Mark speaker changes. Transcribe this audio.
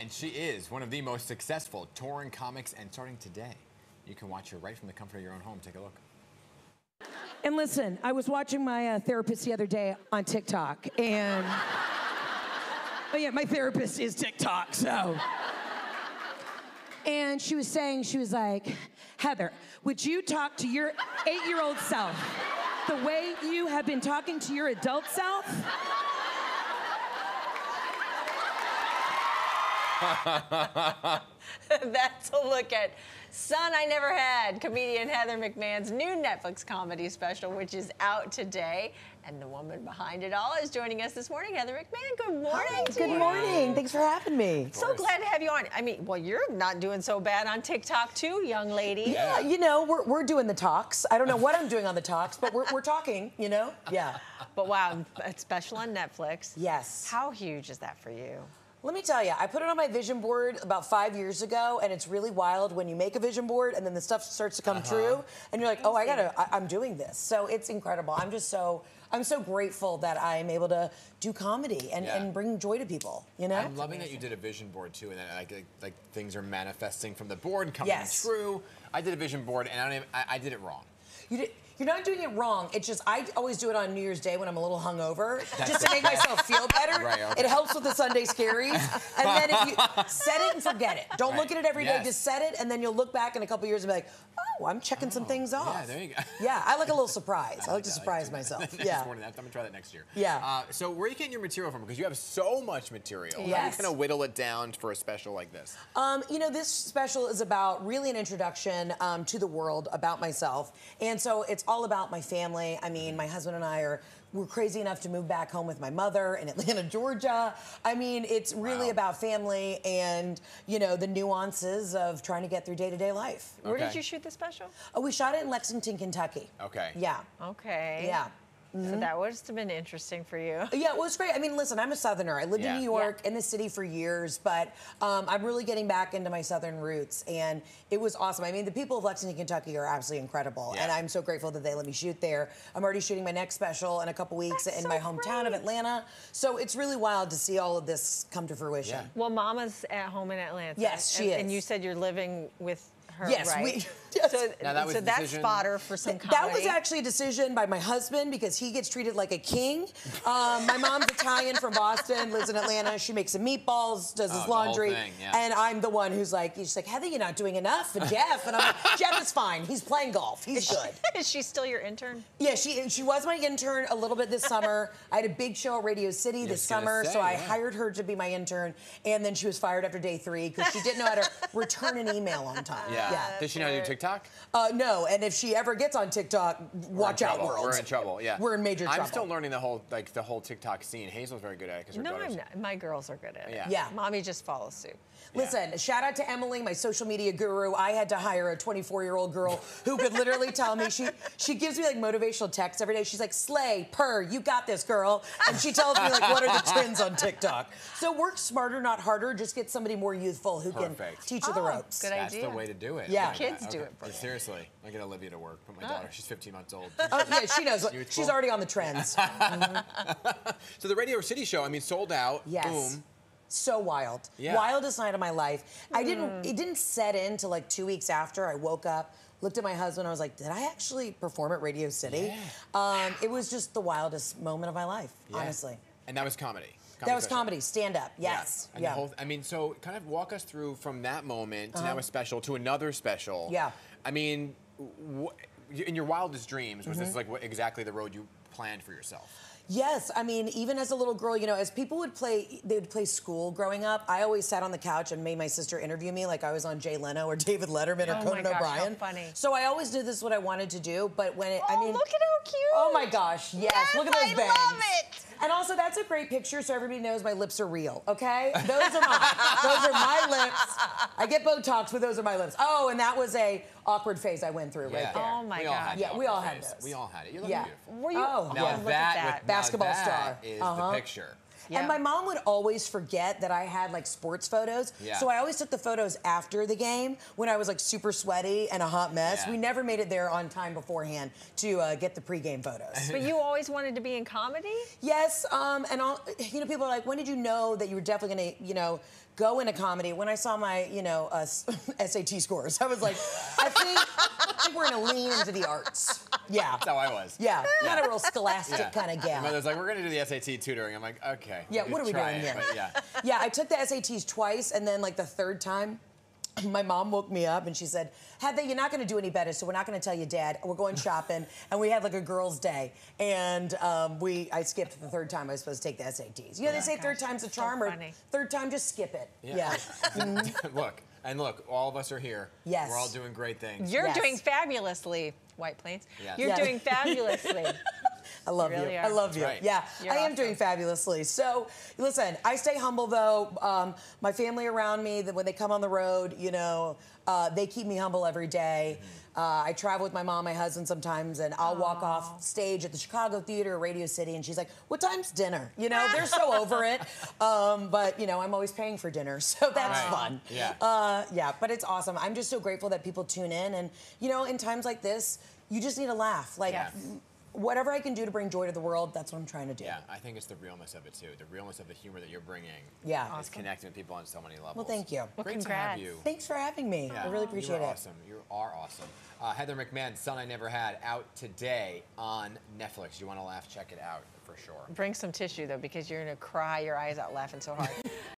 Speaker 1: And she is one of the most successful touring comics, and starting today, you can watch her right from the comfort of your own home. Take a look.
Speaker 2: And listen, I was watching my therapist the other day on TikTok, and oh yeah, my therapist is TikTok, so. And she was saying, she was like, Heather, would you talk to your 8-year-old self the way you have been talking to your adult self?
Speaker 3: That's a look at Son I Never Had, comedian Heather McMahan's new Netflix comedy special, which is out today. And the woman behind it all is joining us this morning, Heather McMahan. Good morning.
Speaker 4: Hi, good morning. Thanks for having me.
Speaker 3: So glad to have you on. I mean, well, you're not doing so bad on TikTok too, young lady.
Speaker 4: Yeah, you know, we're doing the talks. I don't know what I'm doing on the talks, but we're talking, you know? Yeah.
Speaker 3: But wow, it's special on Netflix.
Speaker 4: Yes.
Speaker 3: How huge is that for you?
Speaker 4: Let me tell you, I put it on my vision board about 5 years ago, and it's really wild when you make a vision board and then the stuff starts to come true, and you're like, oh, I'm doing this. So it's incredible. I'm so grateful that I'm able to do comedy and bring joy to people, you know?
Speaker 1: I'm loving that you did a vision board too, and that like things are manifesting from the board and coming true. I did a vision board, and I did it wrong.
Speaker 4: You're not doing it wrong. It's just I always do it on New Year's Day when I'm a little hungover, just to make myself feel better.
Speaker 1: Right, okay.
Speaker 4: It helps with the Sunday scaries. And then if you set it and forget it. Don't look at it every day. Just set it, and then you'll look back in a couple years and be like, oh, I'm checking some things off.
Speaker 1: Yeah, there you go.
Speaker 4: Yeah, I like a little surprise. I like to surprise myself. Yeah.
Speaker 1: I'm gonna try that next year.
Speaker 4: Yeah.
Speaker 1: So where are you getting your material from? Because you have so much material.
Speaker 4: Yes.
Speaker 1: How do you kind of whittle it down for a special like this?
Speaker 4: You know, this special is about really an introduction to the world about myself. And so it's all about my family. I mean, my husband and I we're crazy enough to move back home with my mother in Atlanta, Georgia. I mean, it's really about family and, you know, the nuances of trying to get through day-to-day life.
Speaker 3: Where did you shoot the special?
Speaker 4: Oh, we shot it in Lexington, Kentucky.
Speaker 1: Okay.
Speaker 4: Yeah.
Speaker 3: Okay.
Speaker 4: Yeah.
Speaker 3: So that would have been interesting for you.
Speaker 4: Yeah, well, it's great. I mean, listen, I'm a Southerner. I lived in New York, in the city for years, but I'm really getting back into my Southern roots, and it was awesome. I mean, the people of Lexington, Kentucky are absolutely incredible, and I'm so grateful that they let me shoot there. I'm already shooting my next special in a couple weeks in my hometown of Atlanta, so it's really wild to see all of this come to fruition.
Speaker 3: Yeah. Well, Mama's at home in Atlanta.
Speaker 4: Yes, she is.
Speaker 3: And you said you're living with her,
Speaker 4: yes,
Speaker 3: right?
Speaker 4: Yes.
Speaker 3: So that's fodder for some comedy.
Speaker 4: That was actually a decision by my husband because he gets treated like a king. My mom's Italian from Boston, lives in Atlanta. She makes him meatballs, does his laundry, and I'm the one who's like, Heather, you're not doing enough for Jeff. And I'm like, Jeff is fine. He's playing golf. He's good.
Speaker 3: Is she still your intern?
Speaker 4: Yeah, she was my intern a little bit this summer. I had a big show at Radio City this summer, so I hired her to be my intern, and then she was fired after day 3 because she didn't know how to return an email on time.
Speaker 1: Yeah. Does she know how to do TikTok?
Speaker 4: No, and if she ever gets on TikTok, watch out, world.
Speaker 1: We're in trouble, yeah.
Speaker 4: We're in major trouble.
Speaker 1: I'm still learning the whole TikTok scene. Hazel's very good at it because her daughter's...
Speaker 3: I'm not. My girls are good at it.
Speaker 4: Yeah.
Speaker 3: Mommy just follows suit.
Speaker 4: Listen, shout out to Emily, my social media guru. I had to hire a 24-year-old girl who could literally tell me, she gives me like motivational texts every day. She's like, slay, purr, you got this, girl. And she tells me like, what are the trends on TikTok? So work smarter, not harder. Just get somebody more youthful who can teach you the ropes.
Speaker 3: Good idea.
Speaker 1: That's the way to do it.
Speaker 4: Yeah.
Speaker 3: The kids do it.
Speaker 1: Seriously, I get Olivia to work, but my daughter, she's 15 months old.
Speaker 4: Oh, yeah, she knows. She's already on the trends.
Speaker 1: So the Radio City show, I mean, sold out.
Speaker 4: Yes.
Speaker 1: Boom.
Speaker 4: So wild. Yeah. Wildest night of my life. It didn't set in till like 2 weeks after. I woke up, looked at my husband, I was like, did I actually perform at Radio City? Yeah. It was just the wildest moment of my life, honestly.
Speaker 1: And that was comedy.
Speaker 4: That was comedy, stand-up, yes.
Speaker 1: Yeah. And the whole, I mean, so kind of walk us through from that moment to now a special to another special.
Speaker 4: Yeah.
Speaker 1: I mean, in your wildest dreams, was this like exactly the road you planned for yourself?
Speaker 4: Yes, I mean, even as a little girl, you know, as people would play, they would play school growing up, I always sat on the couch and made my sister interview me like I was on Jay Leno or David Letterman or Conan O'Brien.
Speaker 3: How funny.
Speaker 4: So I always knew this is what I wanted to do, but when I mean...
Speaker 3: look at how cute!
Speaker 4: Oh my gosh, yes, look at those bangs.
Speaker 3: I love it!
Speaker 4: And also, that's a great picture so everybody knows my lips are real, okay? Those are mine. Those are my lips. I get Botox, but those are my lips. Oh, and that was a awkward phase I went through right there.
Speaker 3: Oh my God.
Speaker 4: Yeah, we all had those.
Speaker 1: We all had it. You look
Speaker 4: yeah.
Speaker 1: beautiful.
Speaker 3: Were you?
Speaker 4: Oh,
Speaker 3: look at that.
Speaker 4: Basketball star.
Speaker 1: Is the picture.
Speaker 3: Yeah.
Speaker 4: And my mom would always forget that I had like sports photos.
Speaker 1: Yeah.
Speaker 4: So I always took the photos after the game when I was like super sweaty and a hot mess.
Speaker 1: Yeah.
Speaker 4: We never made it there on time beforehand to get the pregame photos.
Speaker 3: But you always wanted to be in comedy?
Speaker 4: Yes, and all, you know, people are like, when did you know that you were definitely going to, you know, go into comedy? When I saw my, you know, SAT scores, I was like, I think we're going to lean into the arts. Yeah.
Speaker 1: That's how I was.
Speaker 4: Yeah, not a real scholastic kind of
Speaker 1: My
Speaker 4: gal.
Speaker 1: mother's like, we're going to do the SAT tutoring. I'm like, okay.
Speaker 4: Yeah, what are we
Speaker 1: try
Speaker 4: doing
Speaker 1: it,
Speaker 4: here?
Speaker 1: but yeah.
Speaker 4: Yeah, I took the SATs twice, and then like the third time, my mom woke me up and she said, Heather, you're not going to do any better, so we're not going to tell you, Dad. We're going shopping. And we had like a girls' day. And I skipped the third time I was supposed to take the SATs. You know, they say third time's a charm, or third time, just skip it. Yeah.
Speaker 1: Look, all of us are here.
Speaker 4: Yes.
Speaker 1: We're all doing great things.
Speaker 3: You're doing fabulously, White Plains.
Speaker 1: Yes.
Speaker 3: You're
Speaker 4: Yeah.
Speaker 3: doing fabulously.
Speaker 4: I love
Speaker 3: You really
Speaker 4: you.
Speaker 3: are.
Speaker 4: I love you.
Speaker 1: Right.
Speaker 4: Yeah,
Speaker 3: You're
Speaker 4: I am
Speaker 3: awesome.
Speaker 4: doing fabulously. So, listen, I stay humble though. My family around me, that when they come on the road, you know, they keep me humble every day. I travel with my mom, my husband sometimes, and I'll walk off stage at the Chicago Theater or Radio City, and she's like, "What time's dinner?" You know, they're so over it. But you know, I'm always paying for dinner, so that's fun.
Speaker 1: Yeah.
Speaker 4: Yeah, but it's awesome. I'm just so grateful that people tune in, and you know, in times like this, you just need to laugh. Like,
Speaker 3: Yes.
Speaker 4: whatever I can do to bring joy to the world, that's what I'm trying to do.
Speaker 1: Yeah, I think it's the realness of it too. The realness of the humor that you're bringing.
Speaker 4: Yeah.
Speaker 1: Is connecting with people on so many levels.
Speaker 4: Well, thank you.
Speaker 3: Well,
Speaker 1: Great to
Speaker 3: congrats.
Speaker 1: have you.
Speaker 4: Thanks for having me.
Speaker 1: Yeah,
Speaker 4: I really appreciate
Speaker 1: you are
Speaker 4: it.
Speaker 1: Awesome. You are awesome. Heather McMahan, Son I Never Had, out today on Netflix. You want to laugh? Check it out for sure.
Speaker 3: Bring some tissue, though, because you're going to cry your eyes out laughing so hard.